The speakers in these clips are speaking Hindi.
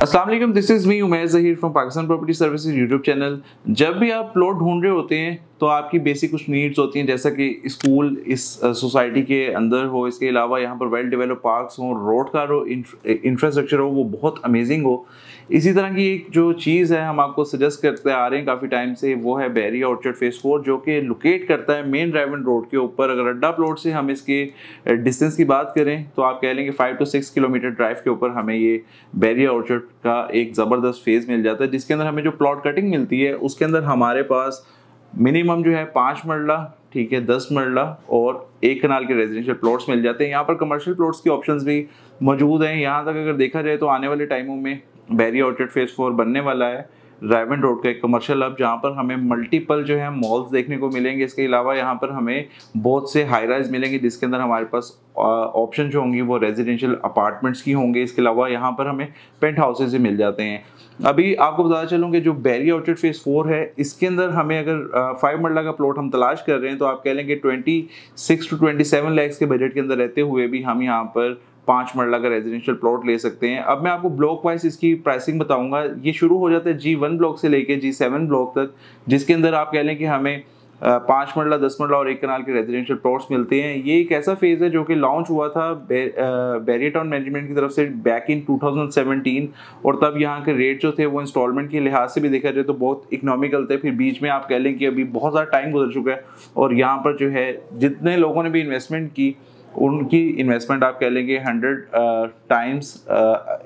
अस्सलाम वालेकुम, this is me Umair Zaheer from Pakistan property services YouTube channel. जब भी आप प्लॉट ढूंढ रहे होते हैं तो आपकी बेसिक कुछ नीड्स होती हैं, जैसा कि स्कूल इस सोसाइटी के अंदर हो, इसके अलावा यहाँ पर वेल डेवलप पार्क्स हों, रोड का जो इंफ्रास्ट्रक्चर हो वो बहुत अमेजिंग हो। इसी तरह की एक जो चीज़ है हम आपको सजेस्ट करते आ रहे हैं काफ़ी टाइम से, वो है बैरिया ऑर्चर्ड फेज 4, जो कि लोकेट करता है मेन ड्राइवन रोड के ऊपर। अगर अड्डा प्लॉट से हम इसके डिस्टेंस की बात करें तो आप कह लेंगे 5 to 6 किलोमीटर ड्राइव के ऊपर हमें ये बैरिया ऑर्चर्ड का एक ज़बरदस्त फेज़ मिल जाता है, जिसके अंदर हमें जो प्लॉट कटिंग मिलती है उसके अंदर हमारे पास मिनिमम जो है 5 मरला, ठीक है, 10 मरला और 1 कनाल के रेजिडेंशियल प्लॉट्स मिल जाते हैं। यहाँ पर कमर्शियल प्लॉट्स के ऑप्शंस भी मौजूद हैं। यहाँ तक अगर देखा जाए तो आने वाले टाइमों में बैरिया ऑर्चर्ड फेज 4 बनने वाला है ड्राइवन रोड का एक कमर्शियल हब, जहाँ पर हमें मल्टीपल जो है मॉल्स देखने को मिलेंगे। इसके अलावा यहाँ पर हमें बहुत से हाई राइज मिलेंगे, जिसके अंदर हमारे पास ऑप्शन जो होंगी वो रेजिडेंशियल अपार्टमेंट्स की होंगे। इसके अलावा यहाँ पर हमें पेंट हाउसेज भी मिल जाते हैं। अभी आपको बताना चलूँ कि जो बैरिया ऑर्चर्ड फेज 4 है, इसके अंदर हमें अगर 5 मरला का प्लॉट हम तलाश कर रहे हैं तो आप कह लेंगे 26 to 27 लाख के बजट के अंदर रहते हुए भी हम यहाँ पर 5 मरला का रेजिडेंशियल प्लॉट ले सकते हैं। अब मैं आपको ब्लॉक वाइज इसकी प्राइसिंग बताऊंगा। ये शुरू हो जाता है G1 ब्लॉक से लेके G7 ब्लॉक तक, जिसके अंदर आप कह लें कि हमें 5 मरला, 10 मरला और 1 कनाल के रेजिडेंशियल प्लॉट्स मिलते हैं। ये एक ऐसा फेज है जो कि लॉन्च हुआ था बैरिया टाउन मैनेजमेंट की तरफ से बैक इन 2017, और तब यहाँ के रेट जो थे वो इंस्टॉलमेंट के लिहाज से भी देखा जाए तो बहुत इकोनॉमिकल थे। फिर बीच में आप कह लें कि अभी बहुत ज़्यादा टाइम गुजर चुका है और यहाँ पर जो है जितने लोगों ने भी इन्वेस्टमेंट की उनकी इन्वेस्टमेंट आप कह लेंगे 100 टाइम्स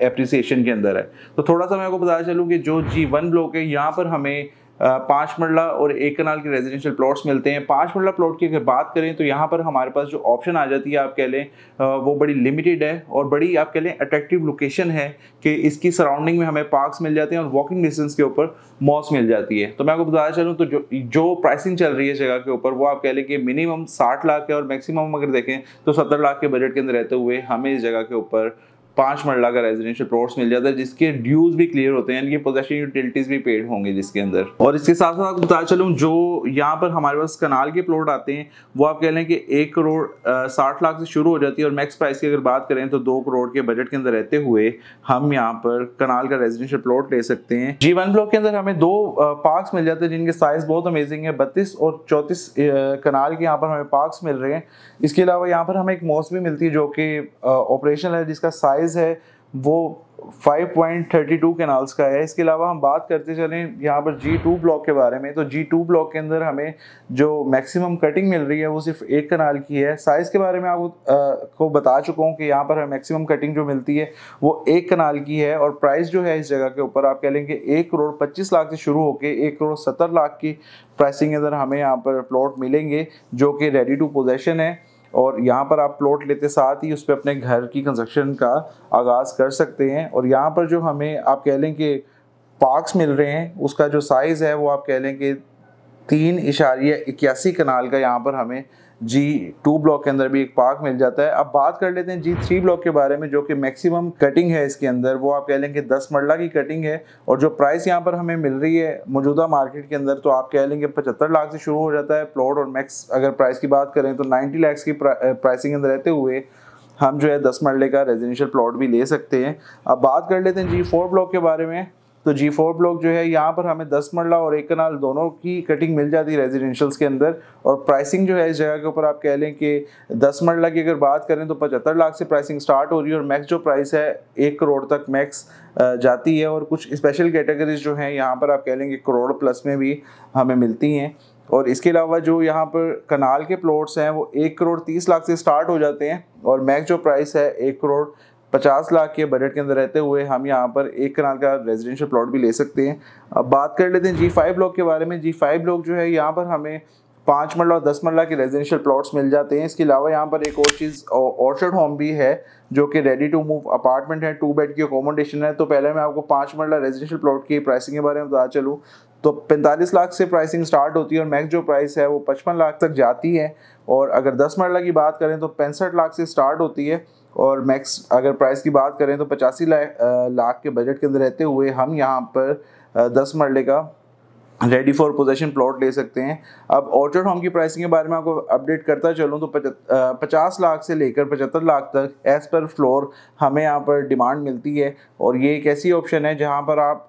एप्रिसिएशन के अंदर है। तो थोड़ा सा मैं आपको बताया चलूँ कि जो G1 ब्लॉक है यहाँ पर हमें 5 मरला और 1 कनाल के रेजिडेंशियल प्लॉट्स मिलते हैं। 5 मरला प्लॉट की अगर बात करें तो यहाँ पर हमारे पास जो ऑप्शन आ जाती है आप कह लें वो बड़ी लिमिटेड है और बड़ी आप कह लें अट्रैक्टिव लोकेशन है कि इसकी सराउंडिंग में हमें पार्क्स मिल जाते हैं और वॉकिंग डिस्टेंस के ऊपर मॉल्स मिल जाती है। तो मैं आपको बताया चलूँ तो जो प्राइसिंग चल रही है जगह के ऊपर वो आप कह लें कि मिनिमम 60 लाख है और मैक्सिमम अगर देखें तो 70 लाख के बजट के अंदर रहते हुए हमें इस जगह के ऊपर 5 मरला का रेजिडेंशियल प्लॉट्स मिल जाता है, जिसके ड्यूज भी क्लियर होते हैं, इनकी पोजेशन यूटिलिटीज भी पेड होंगे जिसके अंदर। और इसके साथ साथ आपको बता चलूँ जो यहाँ पर हमारे पास कनाल के प्लॉट आते हैं वो आप कह लें कि 1 करोड़ 60 लाख से शुरू हो जाती है और मैक्स प्राइस की अगर बात करें तो 2 करोड़ के बजट के अंदर रहते हुए हम यहाँ पर कनाल का रेजिडेंशियल प्लॉट ले सकते हैं। G1 ब्लॉक के अंदर हमें 2 पार्क्स मिल जाते हैं जिनके साइज बहुत अमेजिंग है। 32 और 34 कनाल के यहाँ पर हमें पार्क्स मिल रहे हैं। इसके अलावा यहाँ पर हमें एक मॉस भी मिलती है जो कि ऑपरेशनल है, जिसका साइज है वो 5.32 कैनाल्स का है। इसके अलावा हम बात करते चलें यहाँ पर G2 ब्लॉक के बारे में, तो G2 ब्लॉक के अंदर हमें जो मैक्सिमम कटिंग मिल रही है वो सिर्फ 1 कनाल की है। साइज़ के बारे में आपको बता चुका हूँ कि यहाँ पर हमें मैक्सिमम कटिंग जो मिलती है वो 1 कनाल की है और प्राइस जो है इस जगह के ऊपर आप कह लेंगे 1 करोड़ 25 लाख से शुरू होकर 1 करोड़ 70 लाख की प्राइसिंग के अंदर हमें यहाँ पर प्लॉट मिलेंगे जो कि रेडी टू पोजेशन है। और यहाँ पर आप प्लॉट लेते साथ ही उस पर अपने घर की कंस्ट्रक्शन का आगाज़ कर सकते हैं। और यहाँ पर जो हमें आप कह लें कि पार्क्स मिल रहे हैं उसका जो साइज़ है वो आप कह लें कि 3.81 कनाल का यहाँ पर हमें G2 ब्लॉक के अंदर भी एक पार्क मिल जाता है। अब बात कर लेते हैं G3 ब्लॉक के बारे में जो कि मैक्सिमम कटिंग है इसके अंदर, वो आप कह लेंगे 10 मरला की कटिंग है और जो प्राइस यहाँ पर हमें मिल रही है मौजूदा मार्केट के अंदर तो आप कह लेंगे 75 लाख से शुरू हो जाता है प्लॉट और मैक्स अगर प्राइस की बात करें तो 90 लाख की प्राइसिंग अंदर रहते हुए हम जो है 10 मरले का रेजिडेंशियल प्लॉट भी ले सकते हैं। अब बात कर लेते हैं G4 ब्लॉक के बारे में, तो G4 ब्लॉक जो है यहाँ पर हमें 10 मरला और 1 कनाल दोनों की कटिंग मिल जाती है रेजिडेंशियल्स के अंदर। और प्राइसिंग जो है इस जगह के ऊपर आप कह लें कि 10 मरला की अगर बात करें तो 75 लाख से प्राइसिंग स्टार्ट हो रही है और मैक्स जो प्राइस है 1 करोड़ तक मैक्स जाती है। और कुछ स्पेशल कैटेगरीज जो हैं यहाँ पर आप कह लेंगे करोड़ प्लस में भी हमें मिलती हैं। और इसके अलावा जो यहाँ पर कनाल के प्लॉट्स हैं वो 1 करोड़ 30 लाख से स्टार्ट हो जाते हैं और मैक्स जो प्राइस है 1 करोड़ 50 लाख के बजट के अंदर रहते हुए हम यहाँ पर 1 कनाल का रेजिडेंशियल प्लॉट भी ले सकते हैं। अब बात कर लेते हैं G5 ब्लॉक के बारे में। G5 ब्लॉक जो है यहाँ पर हमें 5 मरला और 10 मरला के रेजिडेंशियल प्लॉट्स मिल जाते हैं। इसके अलावा यहाँ पर एक और चीज़ ऑर्चर्ड होम भी है जो कि रेडी टू मूव अपार्टमेंट है, 2 बेड की अकोमोडेशन है। तो पहले मैं आपको 5 मरला रेजिडेंशियल प्लॉट की प्राइसिंग के बारे में बता चलूँ तो 45 लाख से प्राइसिंग स्टार्ट होती है और मैक्स जो प्राइस है वो 55 लाख तक जाती है। और अगर 10 मरला की बात करें तो 65 लाख से स्टार्ट होती है और मैक्स अगर प्राइस की बात करें तो 85 लाख के बजट के अंदर रहते हुए हम यहाँ पर 10 मरले का रेडी फॉर पोजेशन प्लॉट ले सकते हैं। अब ऑर्चर्ड होम की प्राइसिंग के बारे में आपको अपडेट करता चलूँ तो 50 लाख से लेकर 75 लाख तक एज पर फ्लोर हमें यहाँ पर डिमांड मिलती है। और ये एक ऐसी ऑप्शन है जहाँ पर आप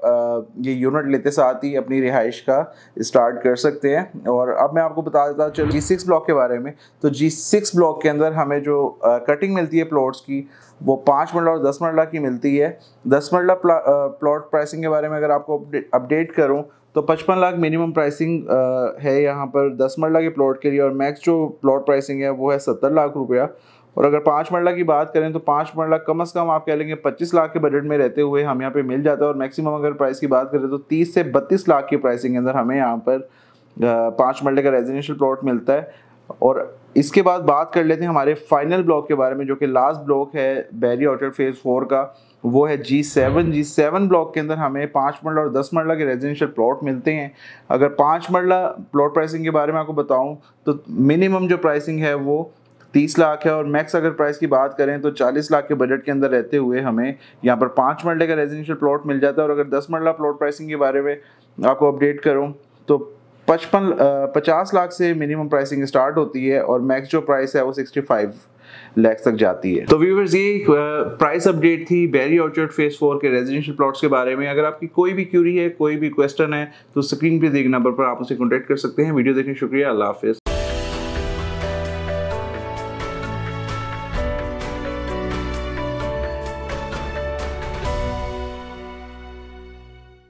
ये यूनिट लेते साथ ही अपनी रिहाइश का स्टार्ट कर सकते हैं। और अब मैं आपको बता देता चलूँ G6 ब्लॉक के बारे में। तो G6 ब्लॉक के अंदर हमें जो कटिंग मिलती है प्लॉट्स की वो 5 मरला और 10 मरला की मिलती है। 10 मरला प्लॉट प्राइसिंग के बारे में अगर आपको अपडेट करूँ तो 55 लाख मिनिमम प्राइसिंग है यहाँ पर 10 मरला के प्लॉट के लिए, और मैक्स जो प्लॉट प्राइसिंग है वो है 70 लाख रुपया। और अगर 5 मरला की बात करें तो 5 मरला कम से कम आप कह लेंगे 25 लाख के बजट में रहते हुए हम यहाँ पे मिल जाता है। और मैक्सिमम अगर प्राइस की बात करें तो 30 से 32 लाख की प्राइसिंग के अंदर हमें यहाँ पर 5 मरले का रेजिडेंशियल प्लॉट मिलता है। और इसके बाद बात कर लेते हैं हमारे फाइनल ब्लॉक के बारे में, जो कि लास्ट ब्लॉक है बैरी ऑर्चर्ड फेज 4 का, वो है G7 ब्लॉक के अंदर हमें 5 मरला और 10 मरला के रेजिडेंशियल प्लॉट मिलते हैं। अगर 5 मरला प्लॉट प्राइसिंग के बारे में आपको बताऊं तो मिनिमम जो प्राइसिंग है वो 30 लाख है, और मैक्स अगर प्राइस की बात करें तो 40 लाख के बजट के अंदर रहते हुए हमें यहाँ पर 5 मरले का रेजिडेंशियल प्लॉट मिल जाता है। और अगर 10 मरला प्लॉट प्राइसिंग के बारे में आपको अपडेट करूँ तो 50 लाख से मिनिमम प्राइसिंग स्टार्ट होती है, और मैक्स जो प्राइस है वो 65 लाख तक जाती है। तो व्यूअर्स ये प्राइस अपडेट थी बैरी ऑर्चर्ड फेज 4 के रेजिडेंशियल प्लॉट्स के बारे में। अगर आपकी कोई भी क्यूरी है, कोई भी क्वेश्चन है तो स्क्रीन पे दिए नंबर पर आप उसे कॉन्टैक्ट कर सकते हैं। वीडियो देखने शुक्रिया, अल्लाह हाफिज़।